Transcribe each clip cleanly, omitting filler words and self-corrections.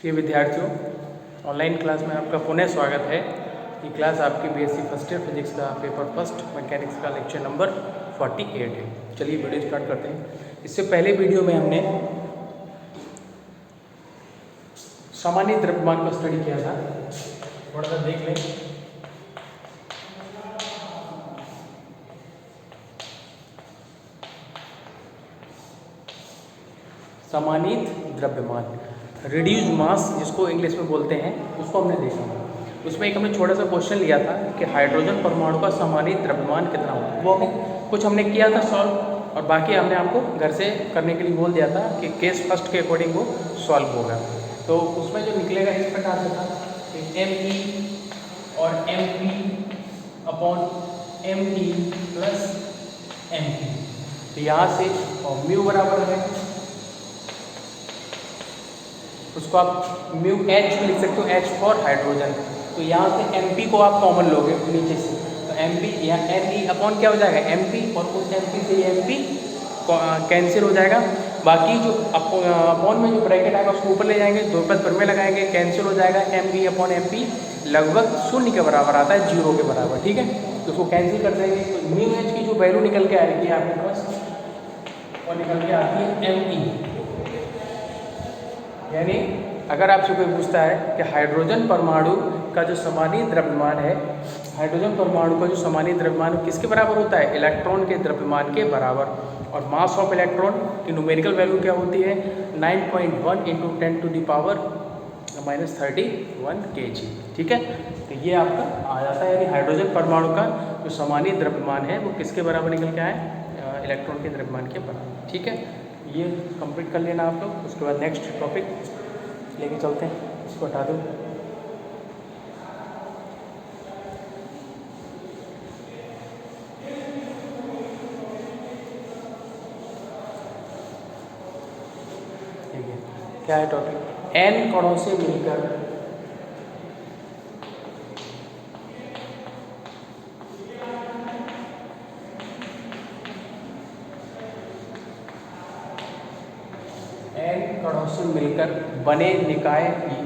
प्रिय विद्यार्थियों, online class में आपका पुनः स्वागत है। ये क्लास आपकी बीएससी फर्स्ट ईयर फिजिक्स का पेपर फर्स्ट मैकेनिक्स का लेक्चर नंबर 48 है। चलिए वीडियो स्टार्ट करते हैं। इससे पहले वीडियो में हमने सामान्य द्रव्यमान को स्टडी किया था, थोड़ा सा देख लें। सामान्यित द्रव्यमान, रिड्यूस मास जिसको इंग्लिश में बोलते हैं, उसको हमने देखा। उसमें एक हमने छोटा सा क्वेश्चन लिया था कि हाइड्रोजन परमाणु का सामान्यित द्रव्यमान कितना होगा। वो कुछ हमने किया था सॉल्व, और बाकी हमने आपको घर से करने के लिए बोल दिया था कि केस फर्स्ट के अकॉर्डिंग वो सॉल्व होगा। तो उसमें जो निकलेगा इस प्रकार से था कि ME और MP upon MT plus MP। तो यहाँ से और म्यू बराबर है, उसको आप म्यू H भी लिख सकते हो, H फॉर हाइड्रोजन। तो यहाँ से MP को आप कॉमन लोगे नीचे से, तो MP या ME अपॉन क्या हो जाएगा MP, और उस MP से ये MP कैंसिल हो जाएगा। बाकी जो अपॉन में जो ब्रैकेट आएगा उसको ऊपर ले जाएंगे, दो पद पर में लगाएंगे, कैंसिल हो जाएगा। ME अपॉन MP लगभग 0 के बराबर आता है, 0 के बराबर, ठीक है। तो उसको कैंसिल कर देंगे, तो म्यू H की जो वैल्यू निकल के आएगी आपके पास, और निकल के आती है ME। यानी अगर आपसे कोई पूछता है कि हाइड्रोजन परमाणु का जो सामान्य द्रव्यमान है, हाइड्रोजन परमाणु का जो सामान्य द्रव्यमान किसके बराबर होता है? इलेक्ट्रॉन के द्रव्यमान के बराबर। और मास ऑफ इलेक्ट्रॉन की न्यूमेरिकल वैल्यू क्या होती है? 9.1 × 10⁻31 kg, ठीक है। तो ये आपका आ जाता है, यानी हाइड्रोजन परमाणु का जो सामान्य द्रव्यमान है वो किसके बराबर निकल के आए? इलेक्ट्रॉन के द्रव्यमान के बराबर, ठीक है। ये कंप्लीट कर लेना आप लोग। उसके बाद नेक्स्ट टॉपिक लेके चलते हैं, इसको हटा दो। ठीक है, क्या है टॉपिक? N कणों से मिलकर कणों से मिलकर बने निकाय की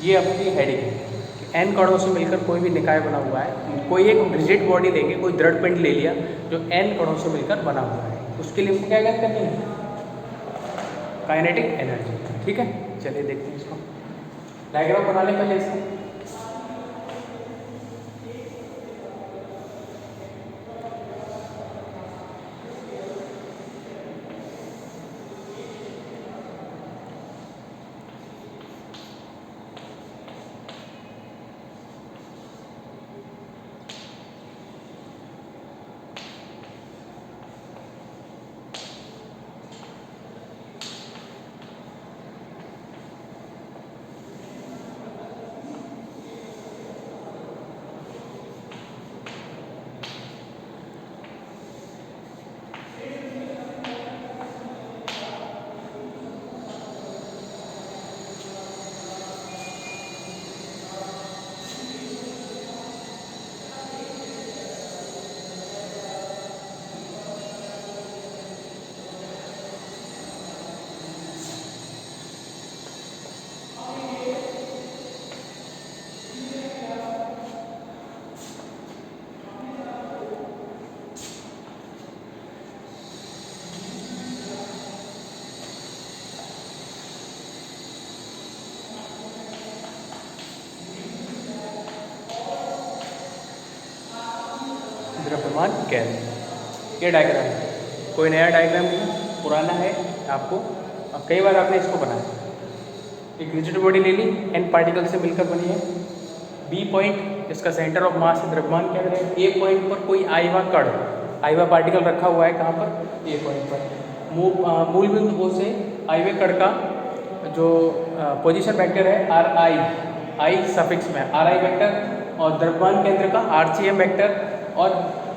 ये अपनी हेडिंग है। N कणों से मिलकर कोई भी निकाय बना हुआ है, कोई एक रिजिड बॉडी लेंगे, कोई दृढ़ पिंड ले लिया जो N कणों से मिलकर बना हुआ है, उसके लिए क्या ज्ञात करनी है? काइनेटिक एनर्जी, ठीक है। चलिए देखते हैं इसको, डायग्राम बना लें पहले इसको। द्रव्यमान कैसे, ये डायग्राम है, कोई नया डायग्राम नहीं, पुराना है आपको। अब कई बार आपने इसको बनाया। एक रिजिड बॉडी ले ली, N पार्टिकल से मिलकर बनी है। B पॉइंट इसका सेंटर ऑफ मास है, द्रव्यमान केंद्र है। A पॉइंट पर कोई आईवा कण, आईवा पार्टिकल रखा हुआ है, कहाँ पर? A पॉइंट पर। मूल बिंदु O से आईवे कण का जो पोजीशन वेक्टर है RI, I सफिक्स में RI वेक्टर, और द्रव्यमान केंद्र का RCM वेक्टर, और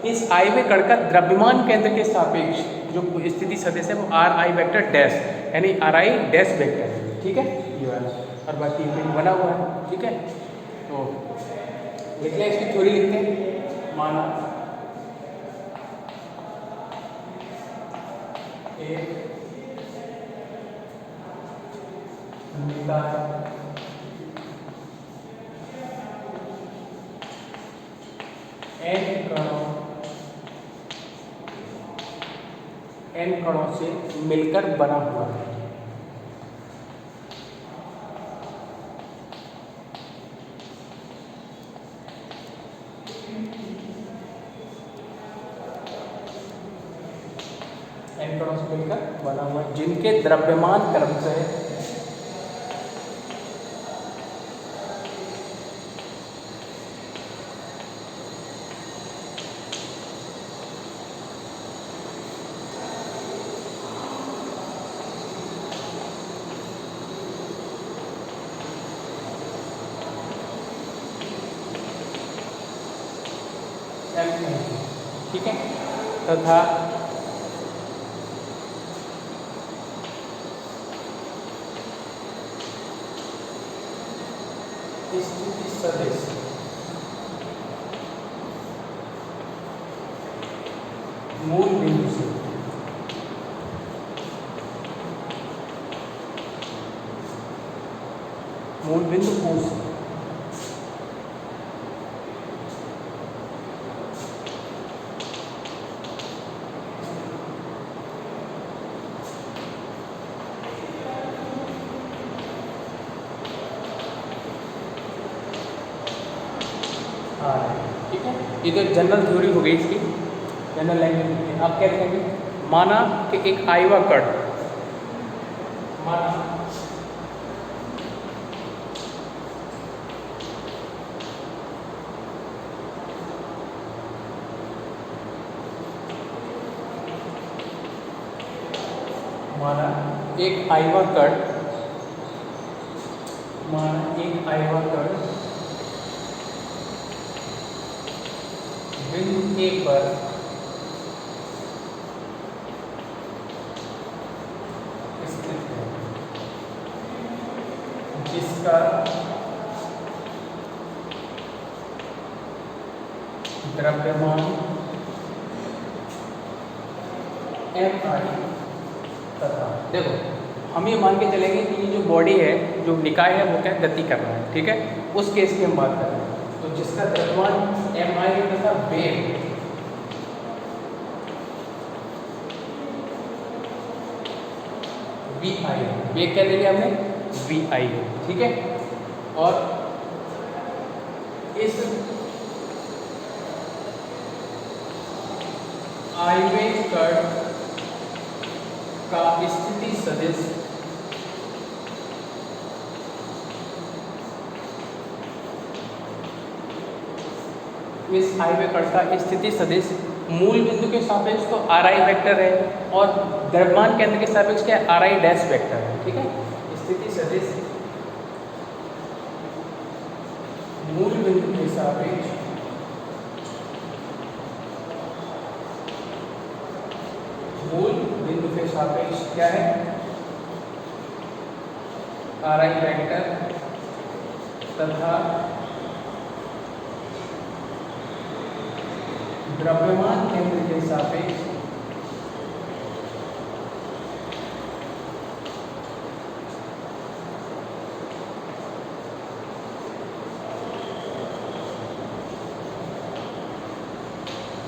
इस आई वे कण का द्रव्यमान केंद्र के सापेक्ष जो स्थिति सदिश है वो आर आई वेक्टर डैश यानी आर आई डैश वेक्टर है, ठीक है ये वाला, और बाकी पिंड बना हुआ है, ठीक है। तो लिख लें, इसकी थ्योरी लिखते हैं। माना एक निकाय एन कणों से मिलकर बना हुआ है। एन कणों से मिलकर बना हुआ है जिनके द्रव्यमान क्रमशः ठीक है, तथा स्थिति सदिश मूल बिंदु से मूल बिंदु O से ठीक है। ये तो जनरल थ्योरी हो गई इसकी, जनरल लैंग्वेज। आप क्या लिखेंगे? माना कि एक आयवा कण, माना एक आयवा कण, बिंदु A पर स्थित है, जिसका द्रव्यमान mi तथा, देखो हम ये मान के चलेंगे कि ये जो बॉडी है, जो निकाय है, वो क्या गति कर रहा है, ठीक है। उस केस की हम बात कर रहे हैं। तो जिसका द्रव्यमान mi तथा वेग vi, वेग क्या ले लिया हमने? vi, ठीक है। और इस आयवे कण का स्थिति सदिश इस आयवे कण का स्थिति सदिश मूल बिंदु के सापेक्ष तो आर आई वेक्टर है और द्रव्यमान केंद्र के सापेक्ष क्या है? आर आई डैश वेक्टर है, ठीक है। स्थिति सदिश मूल बिंदु के सापेक्ष क्या है? आर आई वेक्टर तथा द्रव्यमान केंद्र के सापेक्ष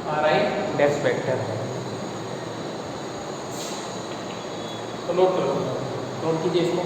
आर आई डैश वेक्टर है। तो नोट करो, नोट कीजिए इसको।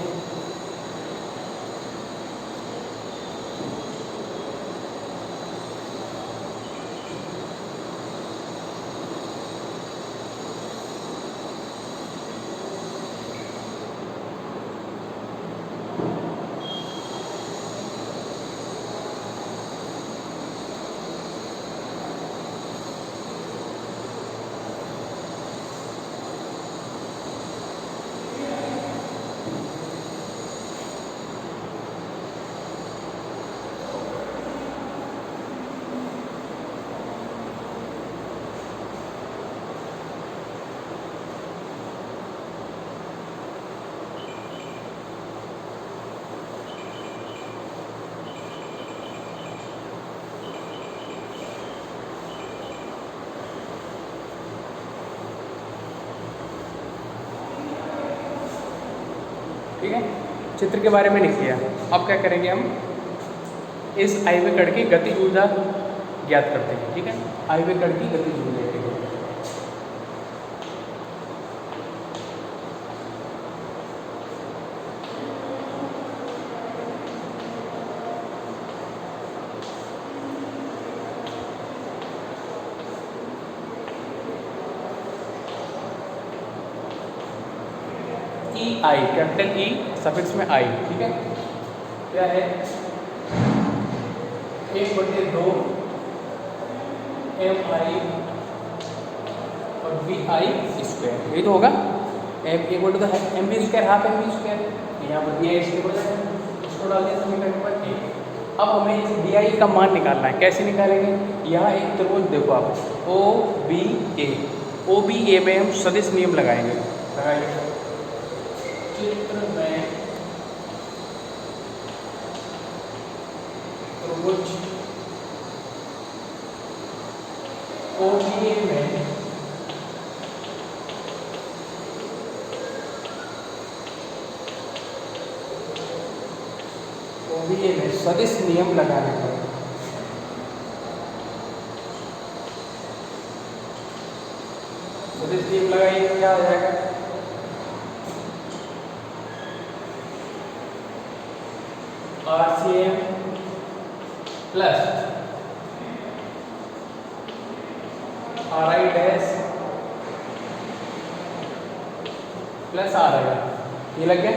ठीक है, चित्र के बारे में लिख लिया। अब क्या करेंगे हम, इस आयव्य कण की गतिज ऊर्जा ज्ञात करते हैं। ठीक है, आयव्य कण की गतिज ऊर्जा ई आई, कैपिटल ई सफिक्स में आई। ठीक है, क्या है, 1/2 MI और VI स्क्वायर, यही तो होगा। M1/2 है MV square, half MV square, यहाँ पर VI स्क्वायर हो जाएगा, इसको डाल दिया समीकरण नंबर 1। अब हमें इस VI का मान निकालना है। कैसे निकालेंगे, यहाँ एक त्रिभुज देखो आप, OBA, OBA में हम सदिश नियम लगाएंगे। चित्र में त्रिभुज OBA में सदिश नियम लगाने पर सदिश नियम लगाइए तो क्या हो जाएगा, RCM plus RI dash plus RI, ये लग गया।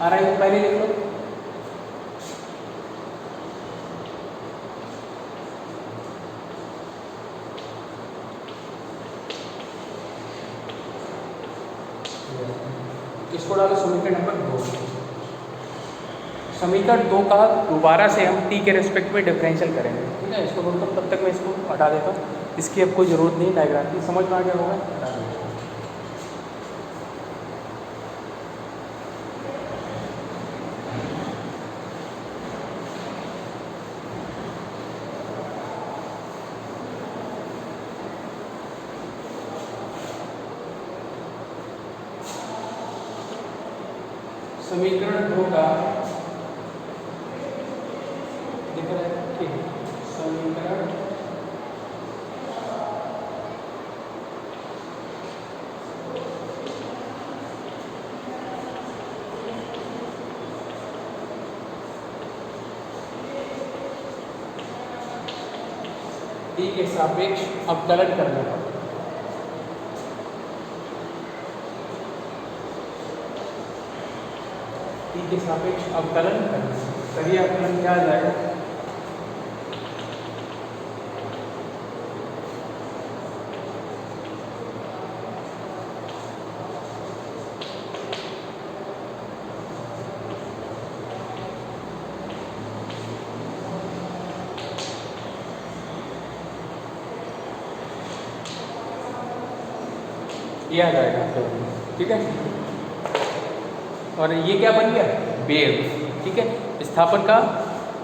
RI को पहले लिख लो, इसको डालो समीकरण नंबर 2। समीकरण 2 का दोबारा से हम t के रेस्पेक्ट में डिफरेंशियल करेंगे। ठीक है, इसको बोलता, तब तक मैं इसको हटा देता हूँ, इसकी अब कोई ज़रूरत नहीं डायग्राम की, समझ में आ गया होगा, हटा देंगे। समीकरण 2 का दिख रहा है, ठीक है, समीकरण t के सापेक्ष अवकलन करने पर t के सापेक्ष अवकलन करने तभी अवकलन क्या आ जाएगा, ये आ जाएगा। ठीक है, और ये क्या बन गया, वेव। ठीक है, विस्थापन का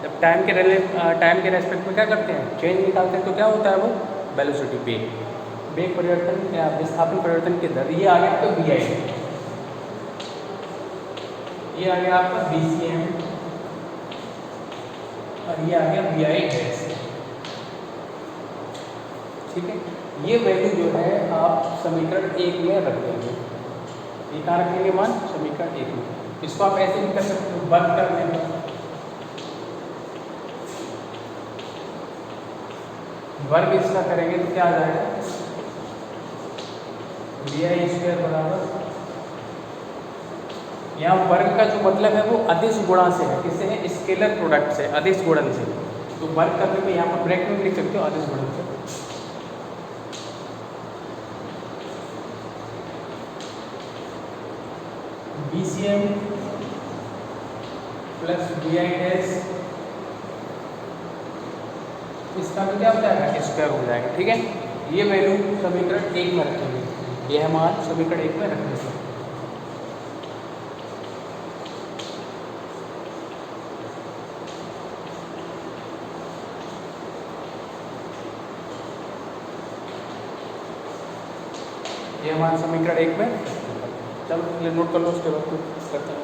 जब टाइम के रेस्पेक्ट में क्या करते हैं, चेंज निकालते हैं, तो क्या होता है वो वेलोसिटी, वेग परिवर्तन या विस्थापन परिवर्तन की दर। ये आ गया आपका VI, ये आ गया आपका VCM और ये आ गया VI डैश। ठीक है, ये वैल्यू जो है आप समीकरण 1 में रख देंगे। ये कहाँ रखेंगे मान, समीकरण 1 में। इसको आप ऐसे भी कर सकते हो, वर्ग करने में, वर्ग इसका करेंगे तो क्या आ जाएगा, VI स्क्वायर बराबर, यहाँ वर्ग का जो मतलब है वो अदिश गुणा से है, किससे है, स्केलर प्रोडक्ट से, अदिश गुणन से। तो वर्ग करने में यहाँ पर ब्रैकेट में लिख सकते हो अदिश गुणन से। VCM प्लस VI डैश, इसका भी क्या हो जाएगा, स्क्वायर हो जाएगा। ठीक है, ये वैल्यू समीकरण 1 में रखेंगे, ये मान समीकरण 1 में रखेंगे। ये मान समीकरण 1 में, चलो नोट कर लो, उसके बाद करते हैं।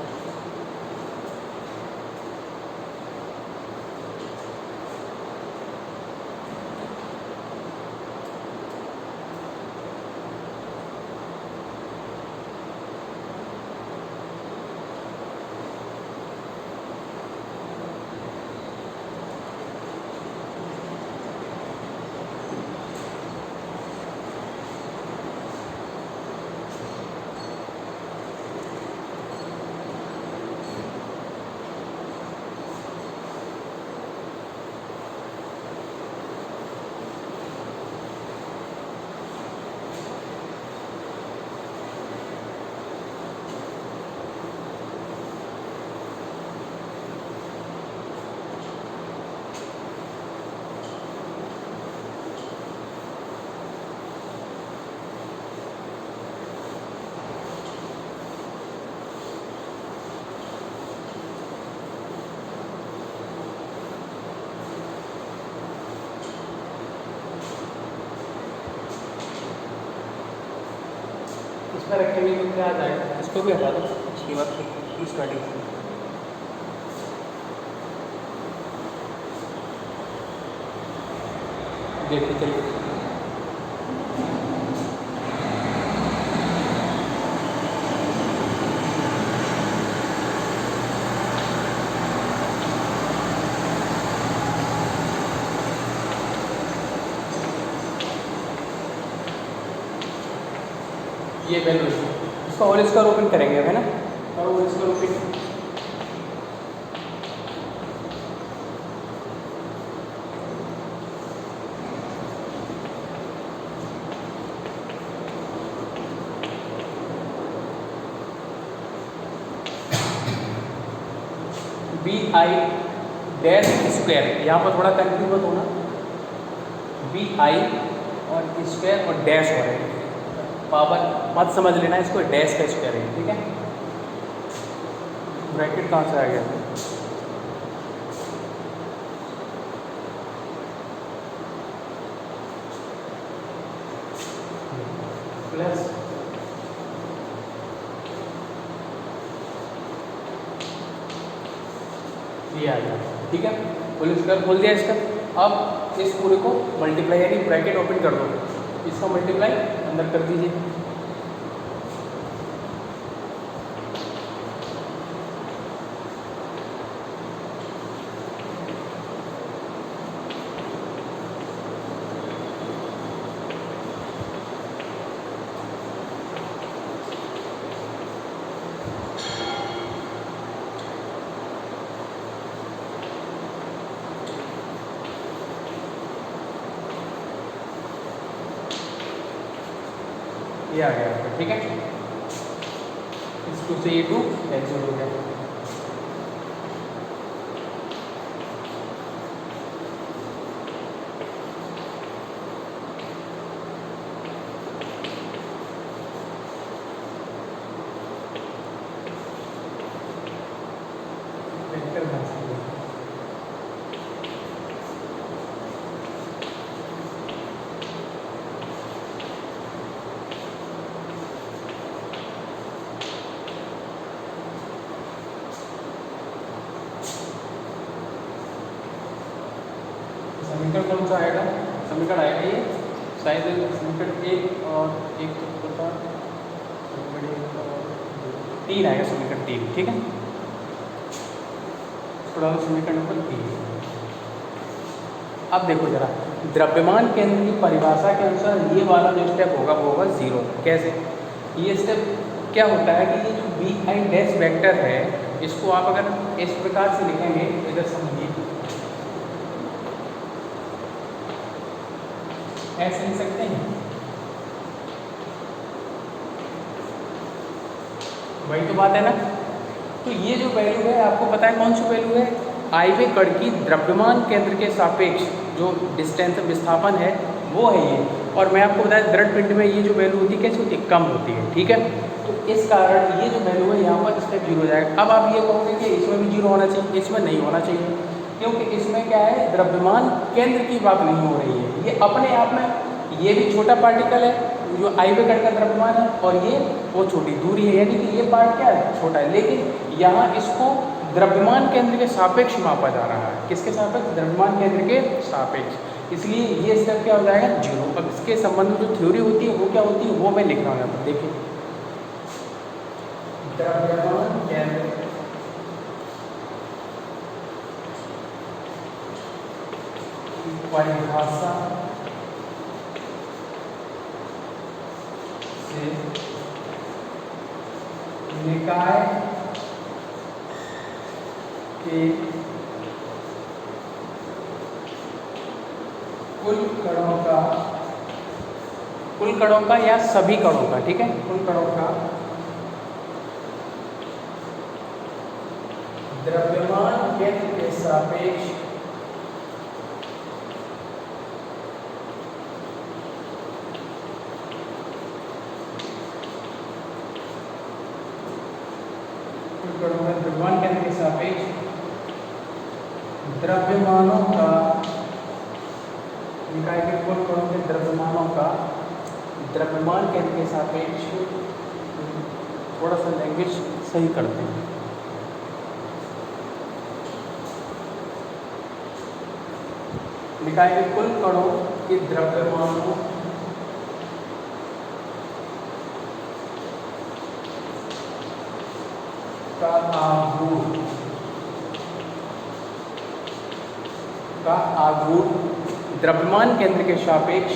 इसमें रखेंगे तो क्या आ जाएगा, इसको भी हटा दो, उसके बाद स्टार्टिंग देखिए। चलिए ये वैल्यू इसका होल स्क्वायर ओपन करेंगे, है ना, और whole square open B I dash square, यहाँ पर थोड़ा कंफ्यूज मत होना, बी आई और स्क्वायर और डैश हो रहा है, पावर मत समझ लेना, इसको डैश का स्क्वायर है, ठीक है। ब्रैकेट कहाँ से आ गया, प्लस ये आ गया, ठीक है। होल स्क्वायर खोल दिया इसका। अब इस पूरे को मल्टीप्लाई यानी ब्रैकेट ओपन कर दो, इसका मल्टीप्लाई अंदर कर दीजिए, ये आ गया आपका, ठीक है। इस 2 से ये 2 कैंसिल हो गया, वेक्टर बन सकते हैं। समीकरण कौन सा आएगा, समीकरण आएगा ये शायद समीकरण 1 और 1 तो पता, समीकरण 3 आएगा, समीकरण 3, ठीक है। थोड़ा समीकरण नंबर 3। अब देखो जरा, द्रव्यमान केंद्र की परिभाषा के अनुसार ये वाला जो स्टेप होगा वो होगा 0। कैसे, ये स्टेप क्या होता है कि ये जो बी आई डैश वेक्टर है, इसको आप अगर इस प्रकार से लिखेंगे, इधर समझिए, ऐसे लिख सकते हैं, वही तो बात है ना। तो ये जो वैल्यू है आपको पता है कौन सी वैल्यू है, आयव्य कण की द्रव्यमान केंद्र के सापेक्ष जो डिस्टेंस विस्थापन है वो है ये। और मैं आपको बताया दृढ़ पिंड में ये जो वैल्यू होती है कैसी होती है, कम होती है, ठीक है। तो इस कारण ये जो वैल्यू है यहाँ पर स्टेप 0 हो जाएगा। अब आप ये कहोगे कि इसमें भी 0 होना चाहिए, इसमें नहीं होना चाहिए, क्योंकि इसमें क्या है, द्रव्यमान केंद्र की बात नहीं हो रही है, ये अपने आप में ये भी छोटा पार्टिकल है जो आयव्य कण का द्रव्यमान है, और ये वो छोटी दूरी है, यानी कि ये पार्ट क्या है, छोटा है, लेकिन यहाँ इसको द्रव्यमान केंद्र के सापेक्ष मापा जा रहा है। किसके सापेक्ष, द्रव्यमान केंद्र के सापेक्ष, इसलिए ये स्टेप क्या हो जाएगा, 0। अब इसके संबंध में जो थ्योरी होती है वो क्या होती है, वो मैं लिख रहा हूँ यहाँ पर, देखिए, द्रव्यमान केंद्र की परिभाषा से निकाय के कुल कणों का या सभी कणों का, ठीक है, कुल कणों का द्रव्यमान केंद्र के सापेक्ष द्रव्यमान केंद्र के सापेक्ष द्रव्यमानों का, निकाय के कुल कणों के द्रव्यमानों का द्रव्यमान केंद्र के सापेक्ष थोड़ा सा लैंग्वेज सही करते हैं। निकाय के कुल कणों के द्रव्यमानों का आघूर्ण द्रव्यमान केंद्र के सापेक्ष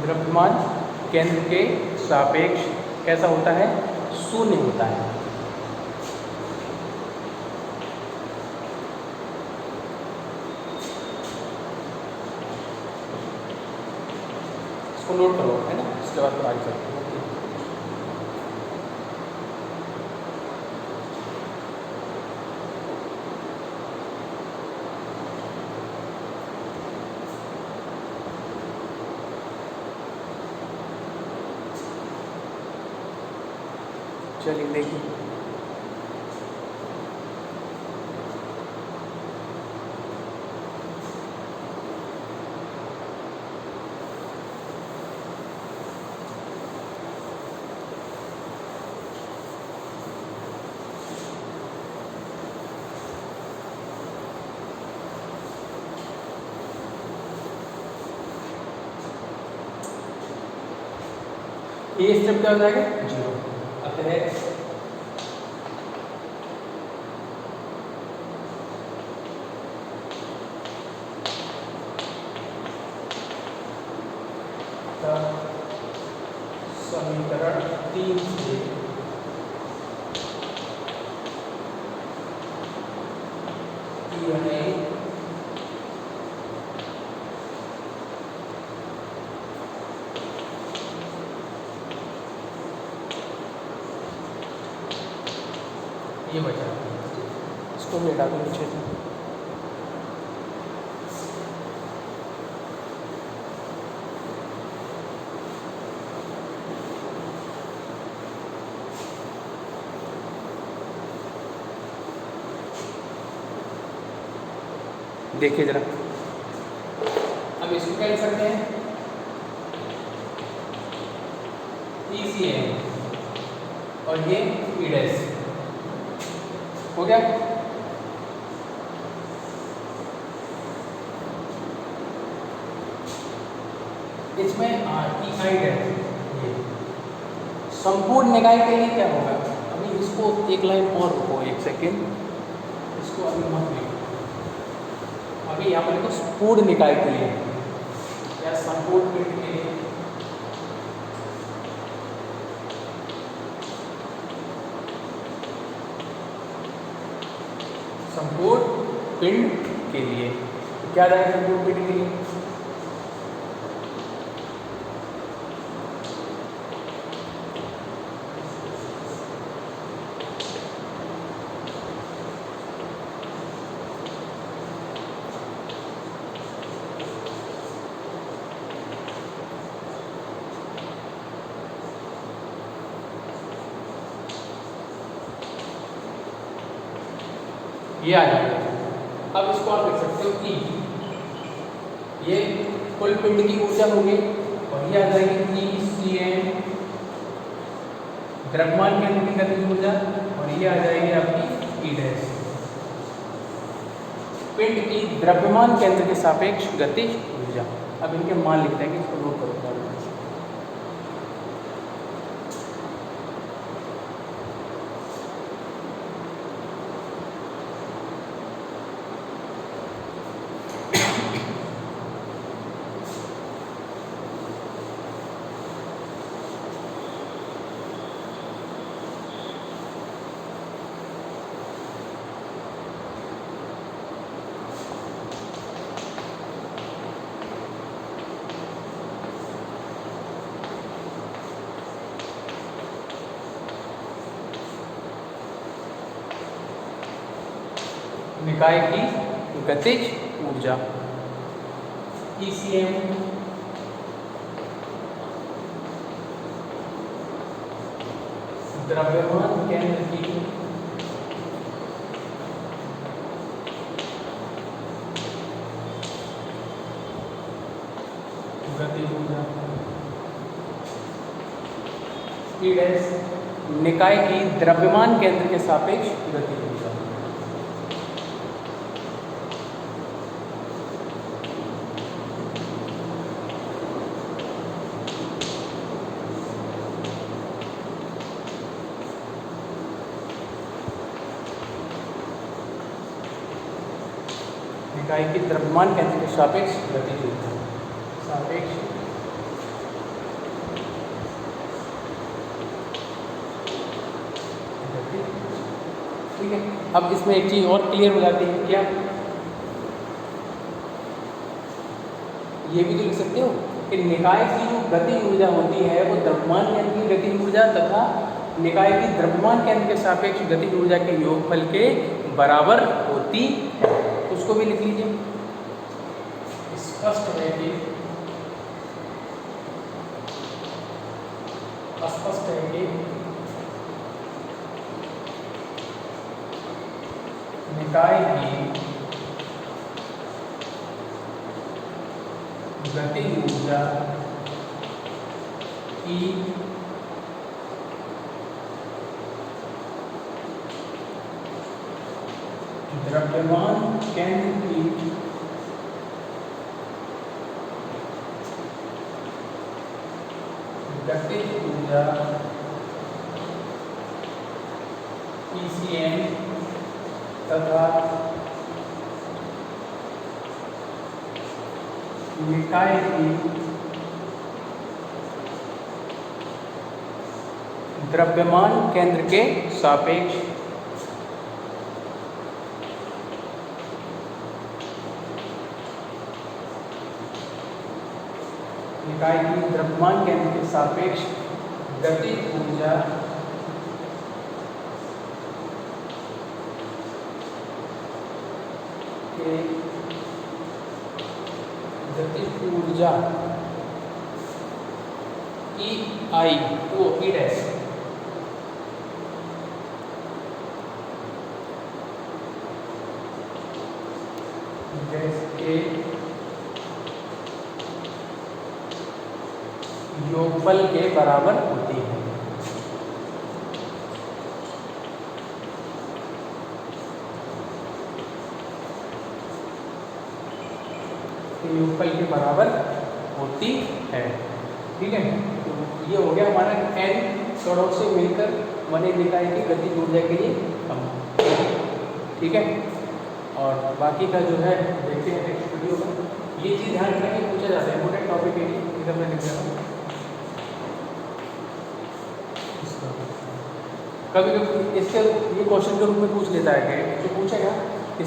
द्रव्यमान केंद्र के सापेक्ष कैसा होता है? शून्य होता है। इसको नोट करो, है ना, इसके बाद फिर आगे चलते हैं। चलिए देखिए, ये स्टेप क्या हो जाएगा? 0। अतः समीकरण 3 से ये बचा, इसको मिटा दो नीचे से। देखिए जरा, अब इसको क्या लिख सकते हैं? ECM और ये E डैश हो गया। इसमें RTI डैश, ये संपूर्ण निकाय के लिए क्या होगा? अभी इसको एक लाइन और रुको, एक सेकेंड, इसको अभी मत लिखो। अभी यहाँ पर देखो, पूर्ण निकाय के लिए या संपूर्ण पिंड के लिए संपूर्ण पिंड के लिए क्या जाएगा? संपूर्ण पिंड के लिए ये आ जाएगा। अब इसको आप लिख सकते हो कि ये कुल पिंड की ऊर्जा होगी और ये आ जाएगी ECM द्रव्यमान केंद्र की गतिज ऊर्जा, और ये आ जाएगी आपकी E डैश पिंड की द्रव्यमान केंद्र के सापेक्ष गतिज ऊर्जा। अब इनके मान लिख देंगे, इसको नोट करो। निकाय की गतिज ऊर्जा ECM द्रव्यमान केंद्र की ई डैश निकाय की द्रव्यमान केंद्र के सापेक्ष गति ऊर्जा। निकाय की द्रव्यमान केंद्र के सापेक्ष गति ऊर्जा, सापेक्ष गति। ठीक है, अब इसमें एक चीज और क्लियर हो जाती है, क्या ये भी तो लिख सकते हो कि निकाय की जो गति ऊर्जा होती है वो द्रव्यमान केंद्र की गति ऊर्जा तथा निकाय की द्रव्यमान केंद्र के सापेक्ष गति ऊर्जा के योगफल के बराबर होती है। उसको भी लिख लीजिए। स्पष्ट है कि निकाय की गति ऊर्जा की द्रव्यमान केंद्र की गति ऊर्जा PCM तथा निकाय की द्रव्यमान केंद्र के सापेक्ष निकाय की द्रव्यमान केंद्र के सापेक्ष गति ऊर्जा के गति ऊर्जा EI वो E डैश के योगफल के बराबर होती है। योगफल के बराबर होती है। ठीक है, तो ये हो गया हमारा n कणों से मिलकर बने निकाय की गति ऊर्जा के लिए हम। ठीक है, और बाकी का जो है देखते हैं नेक्स्ट वीडियो में। ये चीज़ ध्यान रखना कि पूछा जाता है इंपोर्टेंट टॉपिक के लिए। इधर मैं लिख रहा हूँ, कभी कभी इससे ये क्वेश्चन के रूप में पूछ लेता है कि जो पूछेगा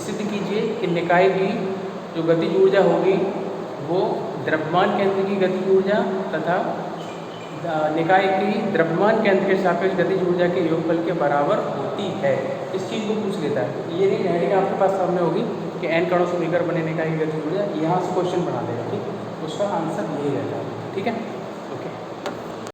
सिद्ध कीजिए कि निकाय की जो गति ऊर्जा होगी वो द्रव्यमान केंद्र की गति ऊर्जा तथा निकाय की द्रव्यमान केंद्र के सापेक्ष गति ऊर्जा के योगफल के बराबर होती है। इस चीज़ को पूछ लेता है। ये नहीं हेडिंग आपके पास सामने होगी कि n कणों से मिलकर बने निकाय की गति ऊर्जा, यहाँ से क्वेश्चन बना देगा। ठीक, उसका आंसर यही रहता है। ठीक है।